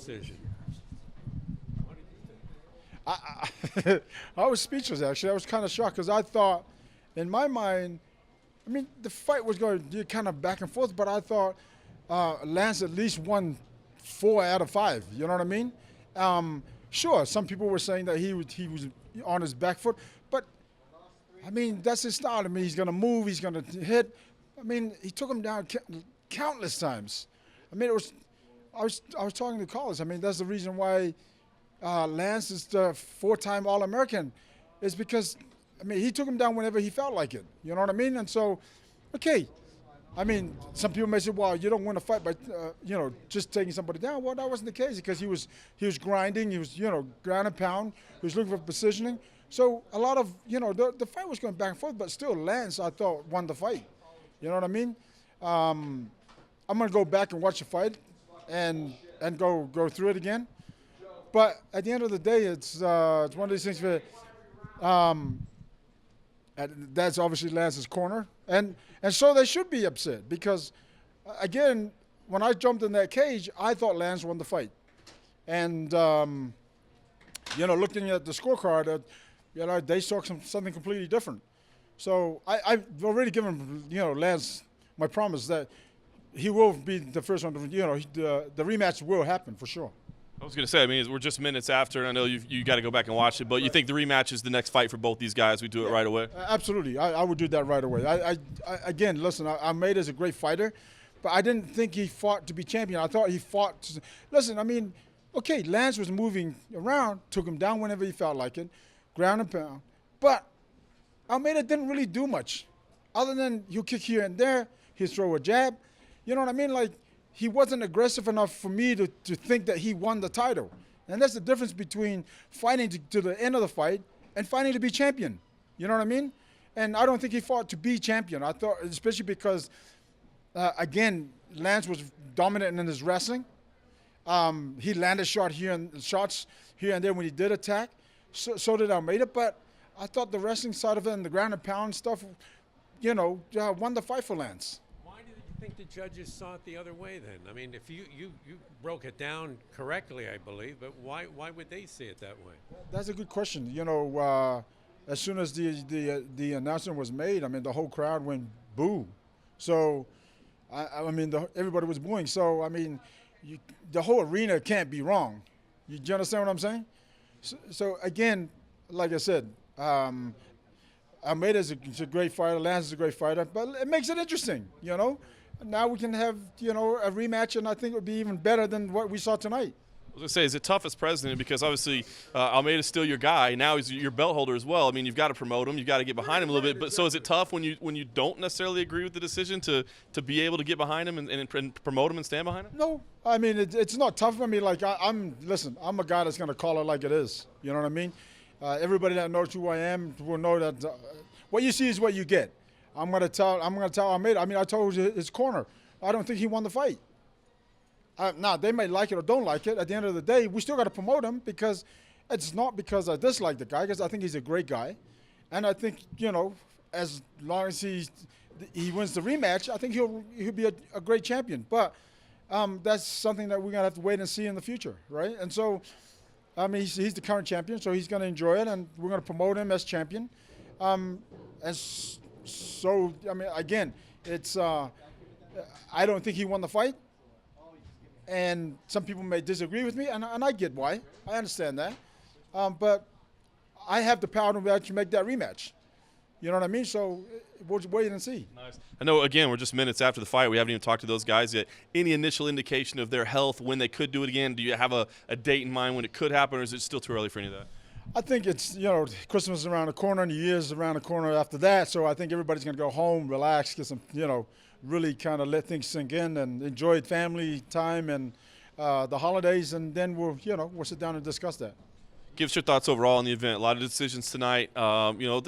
decision? I was speechless, actually. I was kind of shocked because I thought, in my mind, I mean, the fight was going to kind of back and forth, but I thought Lance at least won 4 out of 5. You know what I mean? Sure, some people were saying that he was on his back foot, but I mean, that's his style. I mean, he's going to move, he's going to hit. I mean, he took him down countless times. I mean, I was talking to callers. I mean, that's the reason why Lance is the 4-time All-American, is because, I mean, he took him down whenever he felt like it. You know what I mean? And so, okay. I mean, some people may say, well, you don't win a fight by, you know, just taking somebody down. Well, that wasn't the case because he was grinding. He was, you know, ground and pound. He was looking for positioning. So a lot of, you know, the fight was going back and forth, but still Lance, I thought, won the fight. You know what I mean? I'm going to go back and watch the fight and go through it again. But at the end of the day, it's one of these things where that's obviously Lance's corner. And so they should be upset because, again, when I jumped in that cage, I thought Lance won the fight. And, you know, looking at the scorecard, you know, they saw something completely different. So I've already given, you know, Lance my promise that he will be the first one to, you know, the rematch will happen for sure. I was going to say, I mean, we're just minutes after, and I know you got to go back and watch it, but you think the rematch is the next fight for both these guys? We do it right away? Absolutely. I would do that right away. I again, listen, Almeida's a great fighter, but I didn't think he fought to be champion. I thought he fought to, listen, I mean, okay, Lance was moving around, took him down whenever he felt like it, ground and pound, but Almeida didn't really do much other than he'll kick here and there, he'll throw a jab. You know what I mean? Like, he wasn't aggressive enough for me to think that he won the title. And that's the difference between fighting to the end of the fight and fighting to be champion. You know what I mean? And I don't think he fought to be champion. I thought, especially because, again, Lance was dominant in his wrestling. He landed shots here and there when he did attack. So did Almeida. But I thought the wrestling side of it and the ground and pound stuff, you know, won the fight for Lance. I think the judges saw it the other way then. I mean, if you broke it down correctly, I believe, but why would they see it that way? That's a good question. You know, as soon as the announcement was made, I mean, the whole crowd went boo. So, I mean, everybody was booing. So, I mean, the whole arena can't be wrong. You understand what I'm saying? So again, like I said, Almeida is a great fighter. Lance is a great fighter, but it makes it interesting, you know. Now we can have, you know, a rematch, and I think it would be even better than what we saw tonight. I was going to say, is it tough as president? Because obviously Almeida's still your guy. Now he's your belt holder as well. I mean, you've got to promote him. You've got to get behind him a little bit. But so is it tough when you don't necessarily agree with the decision to be able to get behind him and promote him and stand behind him? No. I mean, it's not tough. I mean, like, listen, I'm a guy that's going to call it like it is. You know what I mean? Everybody that knows who I am will know that what you see is what you get. I'm going to tell Almeida. I mean, I told his corner, I don't think he won the fight. Now, they may like it or don't like it. At the end of the day, we still got to promote him because it's not because I dislike the guy, because I think he's a great guy. And I think, you know, as long as he wins the rematch, I think he'll be a great champion. But that's something that we're going to have to wait and see in the future, right? And so, I mean, he's the current champion, so he's going to enjoy it, and we're going to promote him as champion. And so, I mean, again, it's I don't think he won the fight. And some people may disagree with me, and I get why. I understand that. But I have the power to actually make that rematch. You know what I mean? So we'll wait and see. Nice. I know, again, we're just minutes after the fight. We haven't even talked to those guys yet. Any initial indication of their health, when they could do it again? Do you have a date in mind when it could happen, or is it still too early for any of that? I think it's, you know, Christmas is around the corner and New Year's around the corner after that. So I think everybody's going to go home, relax, get some, you know, really kind of let things sink in and enjoy family time and the holidays, and then we'll sit down and discuss that. Give us your thoughts overall on the event. A lot of decisions tonight. You know,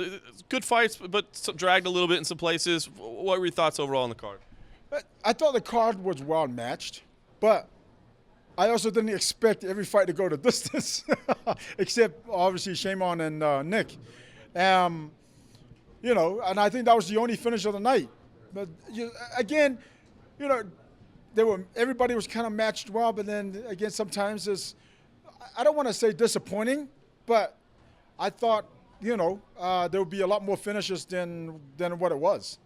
good fights, but dragged a little bit in some places. What were your thoughts overall on the card? I thought the card was well matched, but I also didn't expect every fight to go the distance, except obviously Shimon and Nick. You know, and I think that was the only finish of the night. But again, you know, everybody was kind of matched well, but then again, sometimes I don't want to say disappointing, but I thought, there would be a lot more finishes than what it was.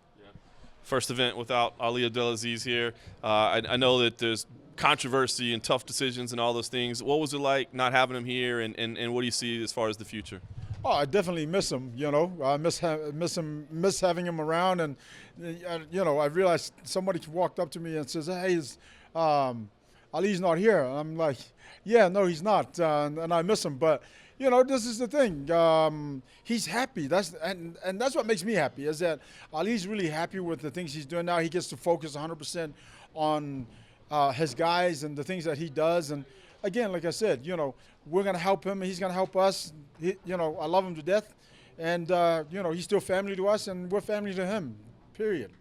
First event without Ali Abdelaziz here. I know that there's controversy and tough decisions and all those things. What was it like not having him here, and what do you see as far as the future? Oh, I definitely miss him. I miss having him around, and I realized somebody walked up to me and says, "Hey, Ali's not here." And I'm like, "Yeah, no, he's not," and I miss him. But this is the thing. He's happy. And that's what makes me happy, is that Ali's really happy with the things he's doing now. He gets to focus 100% on his guys and the things that he does. And again, like I said, we're going to help him. He's going to help us. I love him to death. And, he's still family to us, and we're family to him, period.